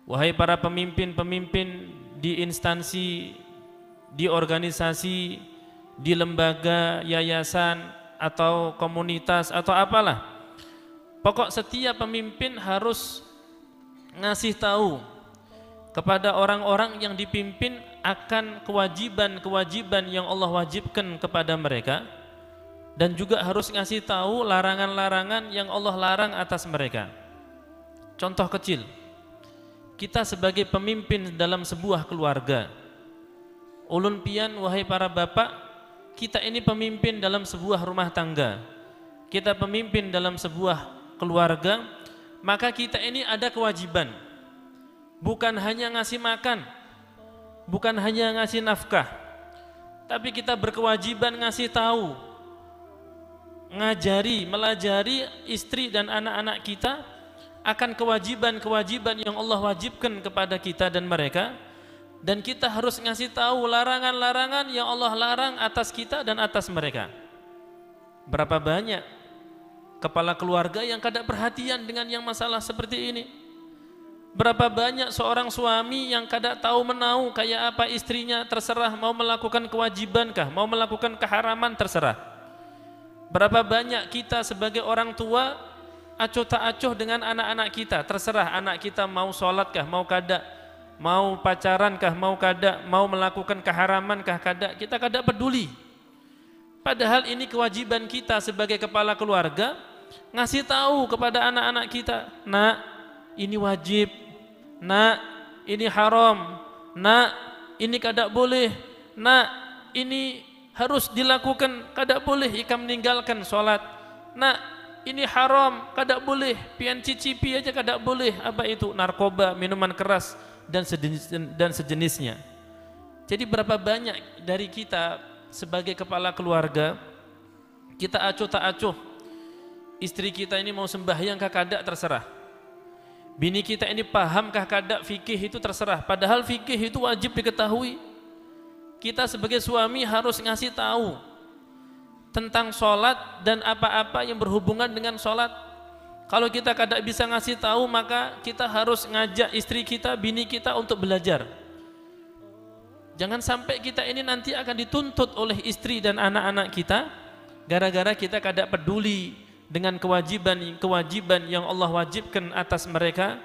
Wahai para pemimpin-pemimpin di instansi, di organisasi, di lembaga, yayasan, atau komunitas, atau apalah. Pokok setiap pemimpin harus ngasih tahu kepada orang-orang yang dipimpin akan kewajiban-kewajiban yang Allah wajibkan kepada mereka, dan juga harus ngasih tahu larangan-larangan yang Allah larang atas mereka. Contoh kecil, kita sebagai pemimpin dalam sebuah keluarga, ulun pian wahai para bapak, kita ini pemimpin dalam sebuah rumah tangga, kita pemimpin dalam sebuah keluarga, maka kita ini ada kewajiban, bukan hanya ngasih makan, bukan hanya ngasih nafkah, tapi kita berkewajiban ngasih tahu, ngajari, melajari istri dan anak-anak kita akan kewajiban-kewajiban yang Allah wajibkan kepada kita dan mereka, dan kita harus ngasih tahu larangan-larangan yang Allah larang atas kita dan atas mereka. Berapa banyak kepala keluarga yang kada perhatian dengan yang masalah seperti ini? Berapa banyak seorang suami yang kada tahu menau kayak apa istrinya, terserah mau melakukan kewajibankah, mau melakukan keharaman, terserah. Berapa banyak kita sebagai orang tua acuh tak acuh dengan anak-anak kita, terserah anak kita mau sholatkah, mau kada, mau pacarankah, mau kada, mau melakukan keharamankah, kada, kita kada peduli. Padahal ini kewajiban kita sebagai kepala keluarga, ngasih tahu kepada anak-anak kita, nak, ini wajib, nak, ini haram, nak, ini kada boleh, nak, ini harus dilakukan, kada boleh ika meninggalkan sholat, nak, ini haram, kada boleh, pian cicipi aja kada boleh, apa itu, narkoba, minuman keras, dan sejenisnya. Jadi berapa banyak dari kita sebagai kepala keluarga, kita acuh tak acuh, istri kita ini mau sembahyang kah kada, terserah. Bini kita ini pahamkah kada fikih, itu terserah. Padahal fikih itu wajib diketahui. Kita sebagai suami harus ngasih tahu tentang sholat dan apa-apa yang berhubungan dengan sholat. Kalau kita kada bisa ngasih tahu, maka kita harus ngajak istri kita, bini kita untuk belajar. Jangan sampai kita ini nanti akan dituntut oleh istri dan anak-anak kita gara-gara kita kada peduli dengan kewajiban-kewajiban yang Allah wajibkan atas mereka,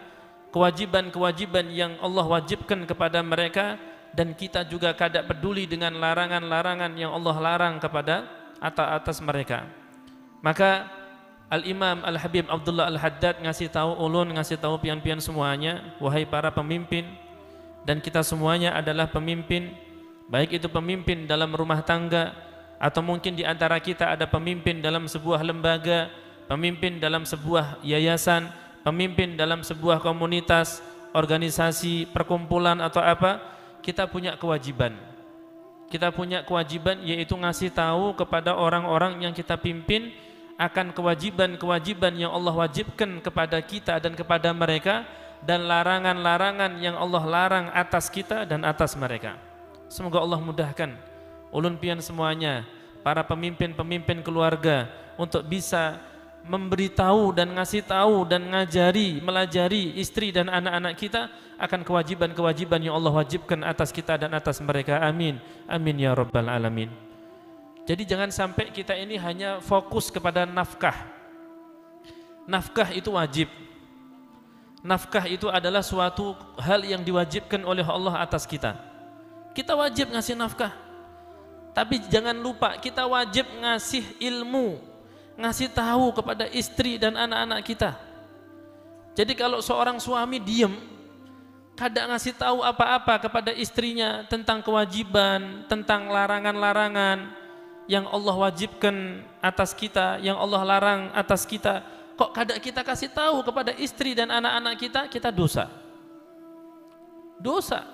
kewajiban-kewajiban yang Allah wajibkan kepada mereka, dan kita juga kada peduli dengan larangan-larangan yang Allah larang kepada atas mereka. Maka Al-Imam Al-Habib Abdullah Al-Haddad ngasih tahu ulun, ngasih tahu pian-pian semuanya, wahai para pemimpin, dan kita semuanya adalah pemimpin, baik itu pemimpin dalam rumah tangga, atau mungkin di antara kita ada pemimpin dalam sebuah lembaga, pemimpin dalam sebuah yayasan, pemimpin dalam sebuah komunitas, organisasi, perkumpulan atau apa, kita punya kewajiban. Kita punya kewajiban, yaitu ngasih tahu kepada orang-orang yang kita pimpin akan kewajiban-kewajiban yang Allah wajibkan kepada kita dan kepada mereka, dan larangan-larangan yang Allah larang atas kita dan atas mereka. Semoga Allah mudahkan ulun pian semuanya, para pemimpin-pemimpin keluarga, untuk bisa memberitahu dan ngasih tahu dan ngajari, melajari istri dan anak-anak kita akan kewajiban-kewajiban yang Allah wajibkan atas kita dan atas mereka. Amin, amin ya rabbal alamin. Jadi jangan sampai kita ini hanya fokus kepada nafkah. Nafkah itu wajib. Nafkah itu adalah suatu hal yang diwajibkan oleh Allah atas kita. Kita wajib ngasih nafkah. Tapi jangan lupa kita wajib ngasih ilmu, ngasih tahu kepada istri dan anak-anak kita. Jadi kalau seorang suami diem, kada ngasih tahu apa-apa kepada istrinya tentang kewajiban, tentang larangan-larangan yang Allah wajibkan atas kita, yang Allah larang atas kita, kok kada kita kasih tahu kepada istri dan anak-anak kita, kita dosa. Dosa.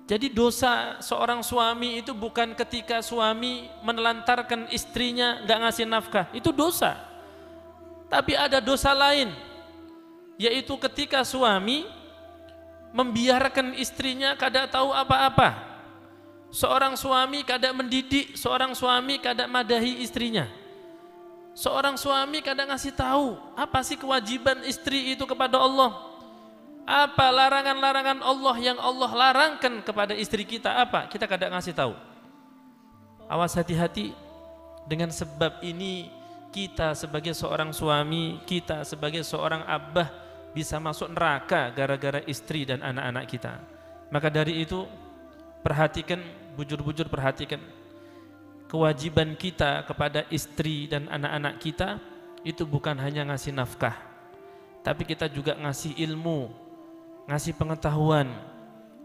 Jadi dosa seorang suami itu bukan ketika suami menelantarkan istrinya nggak ngasih nafkah, itu dosa. Tapi ada dosa lain, yaitu ketika suami membiarkan istrinya kada tahu apa-apa. Seorang suami kada mendidik, seorang suami kada madahi istrinya. Seorang suami kada ngasih tahu apa sih kewajiban istri itu kepada Allah. Apa larangan-larangan Allah yang Allah larangkan kepada istri kita? Apa? Kita kadang ngasih tahu. Awas, hati-hati. Dengan sebab ini kita sebagai seorang suami, kita sebagai seorang abah bisa masuk neraka gara-gara istri dan anak-anak kita. Maka dari itu perhatikan, bujur-bujur perhatikan. Kewajiban kita kepada istri dan anak-anak kita itu bukan hanya ngasih nafkah, tapi kita juga ngasih ilmu, ngasih pengetahuan,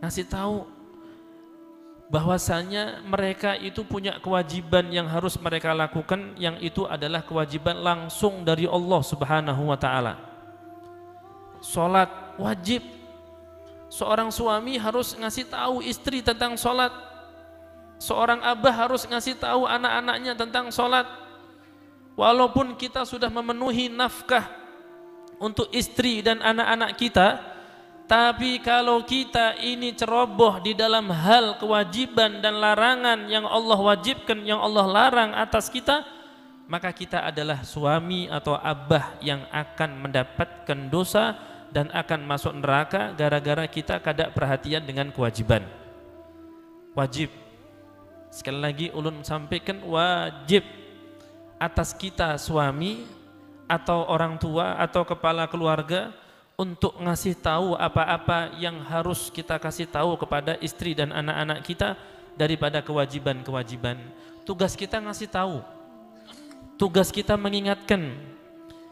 ngasih tahu bahwasanya mereka itu punya kewajiban yang harus mereka lakukan, yang itu adalah kewajiban langsung dari Allah Subhanahu wa ta'ala. Sholat wajib. Seorang suami harus ngasih tahu istri tentang sholat. Seorang abah harus ngasih tahu anak-anaknya tentang sholat. Walaupun kita sudah memenuhi nafkah untuk istri dan anak-anak kita, tapi kalau kita ini ceroboh di dalam hal kewajiban dan larangan yang Allah wajibkan, yang Allah larang atas kita, maka kita adalah suami atau abah yang akan mendapatkan dosa dan akan masuk neraka gara-gara kita kada perhatian dengan kewajiban. Wajib. Sekali lagi ulun sampaikan, wajib atas kita suami atau orang tua atau kepala keluarga untuk ngasih tahu apa-apa yang harus kita kasih tahu kepada istri dan anak-anak kita daripada kewajiban-kewajiban. Tugas kita ngasih tahu, tugas kita mengingatkan.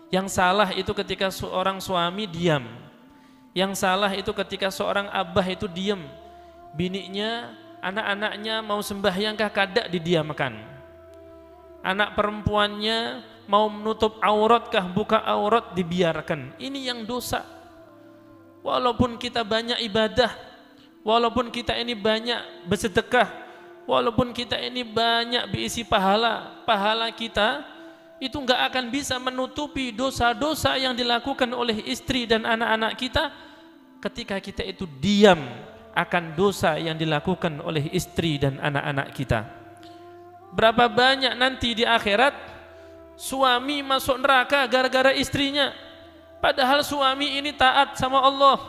Yang salah itu ketika seorang suami diam, yang salah itu ketika seorang abah itu diam. Bininya, anak-anaknya mau sembahyang kah kada didiamkan, anak perempuannya mau menutup aurat kah buka aurat dibiarkan. Ini yang dosa. Walaupun kita banyak ibadah, walaupun kita ini banyak bersedekah, walaupun kita ini banyak berisi pahala, pahala kita itu enggak akan bisa menutupi dosa-dosa yang dilakukan oleh istri dan anak-anak kita ketika kita itu diam akan dosa yang dilakukan oleh istri dan anak-anak kita. Berapa banyak nanti di akhirat suami masuk neraka gara-gara istrinya. Padahal suami ini taat sama Allah,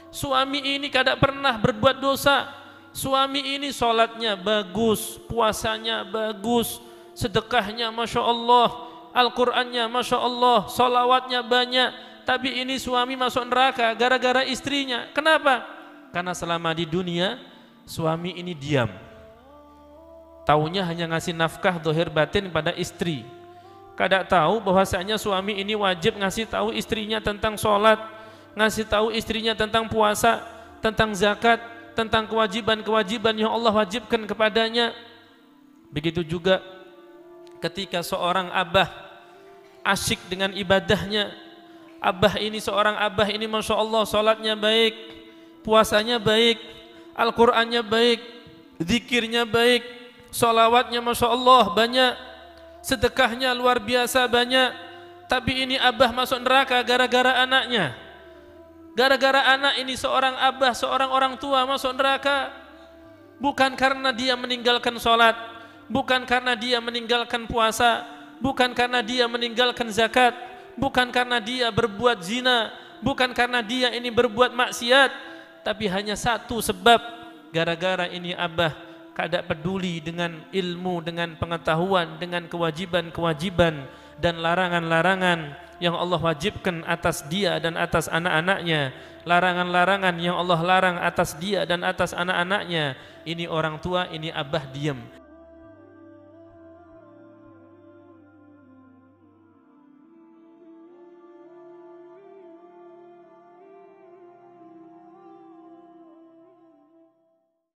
suami ini kada pernah berbuat dosa, suami ini sholatnya bagus, puasanya bagus, sedekahnya Masya Allah, Al-Qurannya Masya Allah, sholawatnya banyak, tapi ini suami masuk neraka gara-gara istrinya. Kenapa? Karena selama di dunia suami ini diam, taunya hanya ngasih nafkah zahir batin pada istri, kada tahu bahwasanya suami ini wajib ngasih tahu istrinya tentang sholat, ngasih tahu istrinya tentang puasa, tentang zakat, tentang kewajiban-kewajiban yang Allah wajibkan kepadanya. Begitu juga ketika seorang abah asyik dengan ibadahnya. Abah ini, seorang abah ini Masya Allah sholatnya baik, puasanya baik, Al-Qurannya baik, zikirnya baik, sholawatnya Masya Allah banyak, sedekahnya luar biasa banyak, tapi ini abah masuk neraka gara-gara anaknya. Gara-gara anak ini seorang abah, seorang orang tua masuk neraka, bukan karena dia meninggalkan sholat, bukan karena dia meninggalkan puasa, bukan karena dia meninggalkan zakat, bukan karena dia berbuat zina, bukan karena dia ini berbuat maksiat, tapi hanya satu sebab, gara-gara ini abah kada peduli dengan ilmu, dengan pengetahuan, dengan kewajiban-kewajiban dan larangan-larangan yang Allah wajibkan atas dia dan atas anak-anaknya, larangan-larangan yang Allah larang atas dia dan atas anak-anaknya. Ini orang tua, ini abah diam.